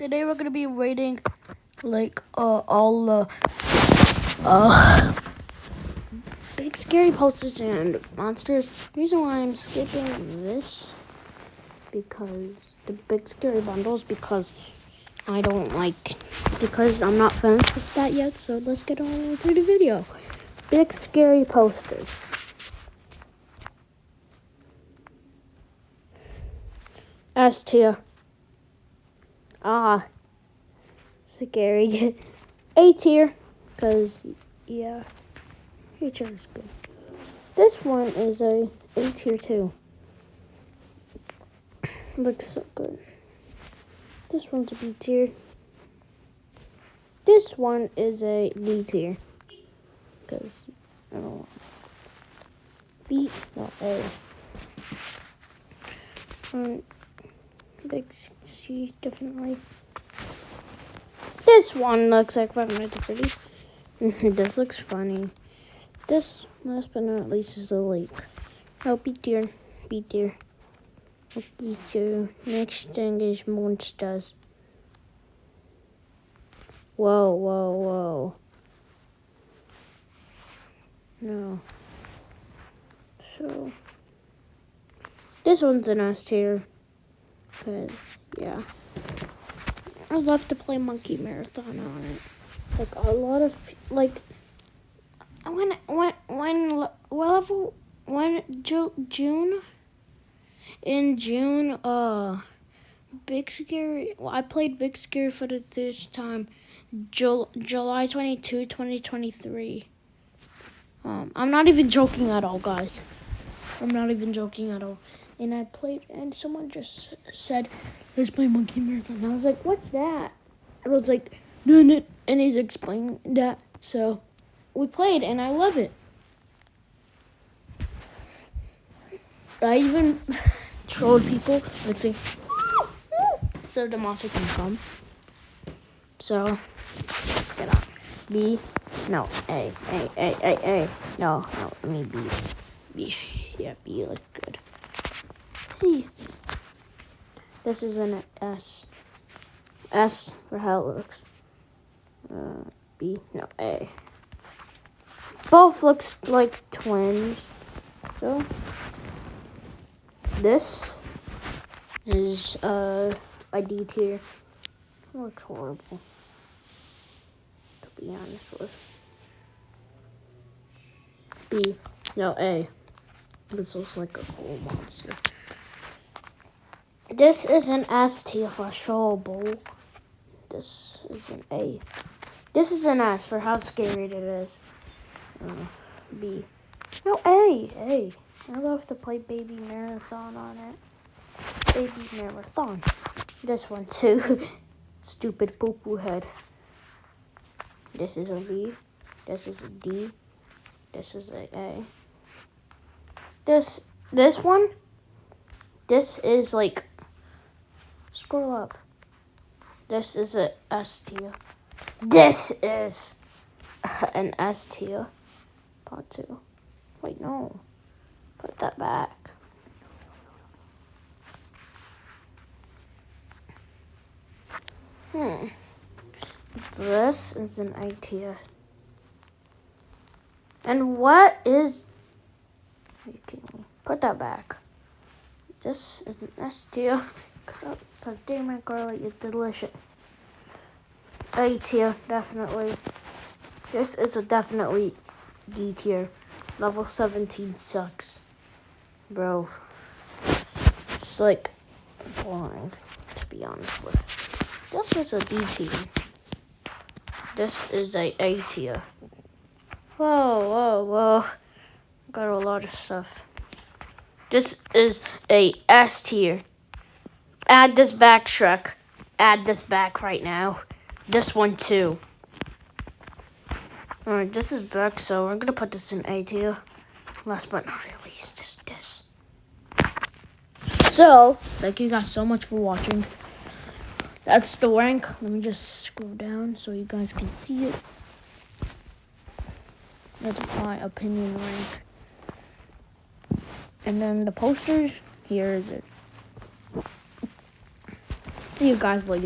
Today we're gonna be rating like all the big scary posters and monsters. The reason why I'm skipping this because the big scary bundles because I'm not finished with that yet. So let's get on into the video. Big scary posters. S tier. Scary. A tier, because, yeah, A tier is good. This one is a tier too. Looks so good. This one's a B tier. This one is a D tier, because I don't want B, not A. Big C, definitely. This one looks like Five Nights at Freddy's. This looks funny. This, last but not least, is a lake. Oh, B tier. B tier. B tier. Next thing is monsters. Whoa, whoa, whoa. No. So, this one's an S tier. Because, yeah. I love to play Monkey Marathon on it. Like a lot of June, Big Scary. Well, I played Big Scary for the first time, July 22, 2023. I'm not even joking at all, guys. I'm not even joking at all. And I played, and someone just said, "Let's play Monkey Marathon." And I was like, "What's that?" I was like, "Doing it," and he's explaining that. So we played, and I love it. I even trolled people, like saying, so the monster can come. So get on. B, no, A. No, let me B. Yeah, B looks good. C. This is an S. S for how it looks. B, no, A. Both looks like twins. So this is a D tier. It looks horrible, to be honest with. B, no, A. This looks like a cool monster. This is an S tier for Showable. This is an A. This is an S for how scary it is. B. No, A. I love to play Baby Marathon on it. Baby Marathon. This one too. Stupid poo-poo head. This is a B. This is a D. This is a. This one. This is like. Scroll up. This is a S tier. This is an S tier. Part 2. Wait, no. Put that back. This is an A tier. And what is... Are you kidding me? Put that back. This is an S tier. Because Damon garlic is delicious. A tier, definitely. This is a definitely D tier. Level 17 sucks. Bro. It's like boring, to be honest with. This is a D tier. This is a tier. Whoa. Got a lot of stuff. This is a S tier. Add this back, Shrek. Add this back right now. This one too. Alright, this is back, so we're gonna put this in A tier. Last but not least, just this. So, thank you guys so much for watching. That's the rank. Let me just scroll down so you guys can see it. That's my opinion rank. And then the posters, here is it. See you guys later.